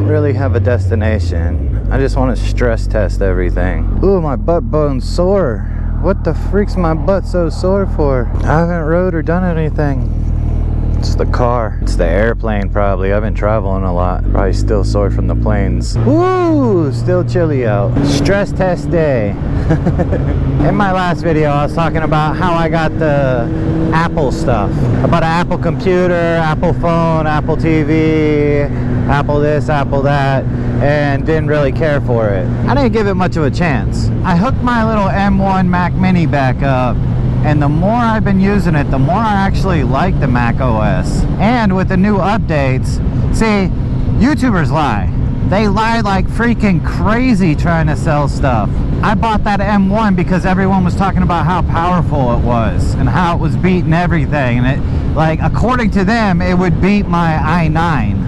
don't really have a destination. I just want to stress test everything. Ooh, my butt bone's sore. What the freak's my butt so sore for? I haven't rode or done anything. It's the car. It's the airplane probably. I've been traveling a lot. Probably still sore from the planes. Woo! Still chilly out. Stress test day. In my last video, I was talking about how I got the Apple stuff. I bought an Apple computer, Apple phone, Apple TV, Apple this, Apple that, and didn't really care for it. I didn't give it much of a chance. I hooked my little M1 Mac Mini back up, and the more I've been using it, the more I actually like the Mac OS. And with the new updates, see, YouTubers lie. They lie like freaking crazy trying to sell stuff. I bought that M1 because everyone was talking about how powerful it was and how it was beating everything. And it, like, according to them, it would beat my i9.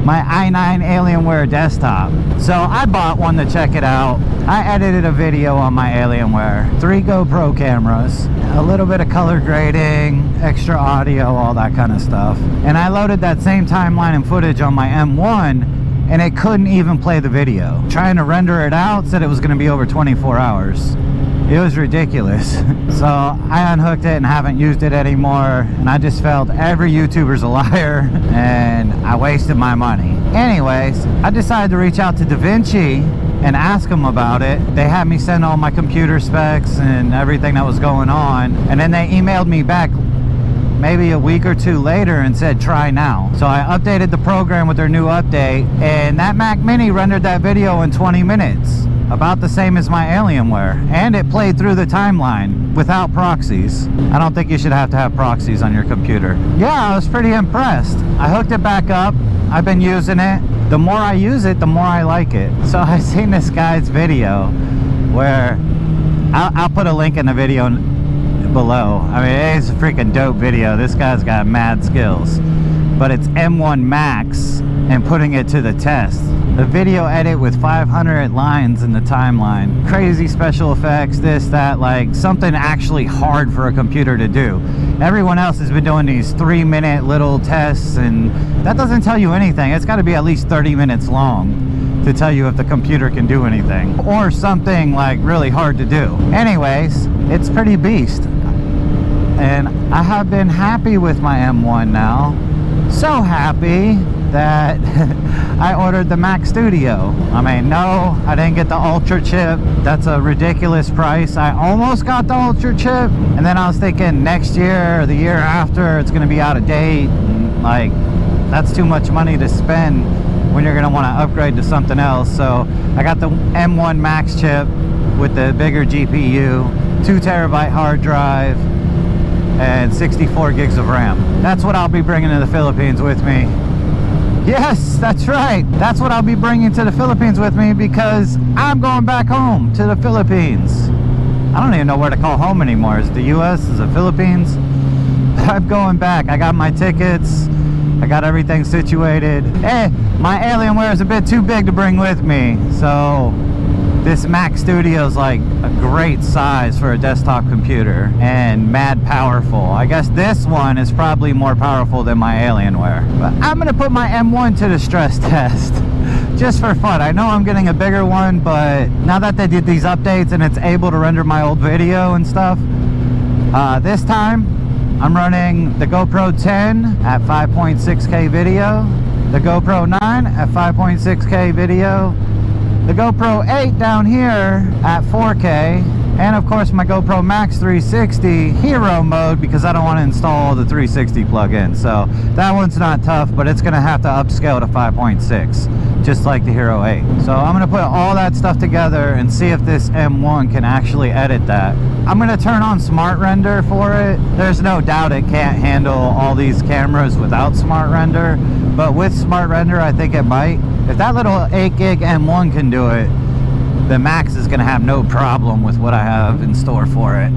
My i9 Alienware desktop. So I bought one to check it out. I edited a video on my Alienware, 3 GoPro cameras, a little bit of color grading, extra audio, all that kind of stuff. And I loaded that same timeline and footage on my M1 and it couldn't even play the video. Trying to render it out said it was going to be over 24 hours. It was ridiculous. So I unhooked it and haven't used it anymore, and I just felt every YouTuber's a liar and I wasted my money. Anyways, I decided to reach out to Davinci and ask them about it. They had me send all my computer specs and everything that was going on, and then they emailed me back maybe a week or two later and said try now. So I updated the program with their new update, and that Mac Mini rendered that video in 20 minutes. About the same as my Alienware, and it played through the timeline without proxies. I don't think you should have to have proxies on your computer. Yeah, I was pretty impressed. I hooked it back up. I've been using it. The more I use it, the more I like it. So I seen this guy's video where I'll put a link in the video below. I mean, it's a freaking dope video. This guy's got mad skills. But it's M1 Max and putting it to the test. The video edit with 500 lines in the timeline. Crazy special effects, this, that, like something actually hard for a computer to do. Everyone else has been doing these 3-minute little tests, and that doesn't tell you anything. It's got to be at least 30 minutes long to tell you if the computer can do anything. Or something like really hard to do. Anyways, it's pretty beast. And I have been happy with my M1 now. So happy that I ordered the Mac Studio. I mean, no, I didn't get the Ultra chip. That's a ridiculous price. I almost got the Ultra chip, and then I was thinking next year or the year after it's going to be out of date. And, like, that's too much money to spend when you're going to want to upgrade to something else. So I got the M1 Max chip with the bigger GPU, 2 terabyte hard drive, and 64 gigs of RAM. That's what I'll be bringing to the Philippines with me. Yes, that's right. That's what I'll be bringing to the Philippines with me, because I'm going back home to the Philippines. I don't even know where to call home anymore. Is it the US? Is it Philippines? I'm going back. I got my tickets. I got everything situated. Hey, my Alienware is a bit too big to bring with me. So this Mac Studio is like a great size for a desktop computer and mad powerful. I guess this one is probably more powerful than my Alienware. But I'm gonna put my M1 to the stress test just for fun. I know I'm getting a bigger one, but now that they did these updates and it's able to render my old video and stuff, this time I'm running the GoPro 10 at 5.6K video, the GoPro 9 at 5.6K video, the GoPro 8 down here at 4K, and of course my GoPro Max 360 Hero mode, because I don't want to install all the 360 plugins. So that one's not tough, but it's going to have to upscale to 5.6, just like the Hero 8. So I'm going to put all that stuff together and see if this M1 can actually edit that. I'm going to turn on Smart Render for it. There's no doubt it can't handle all these cameras without Smart Render, but with Smart Render I think it might. If that little 8 gig M1 can do it, the Max is going to have no problem with what I have in store for it.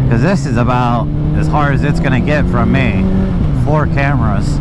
Because this is about as hard as it's going to get from me. 4 cameras.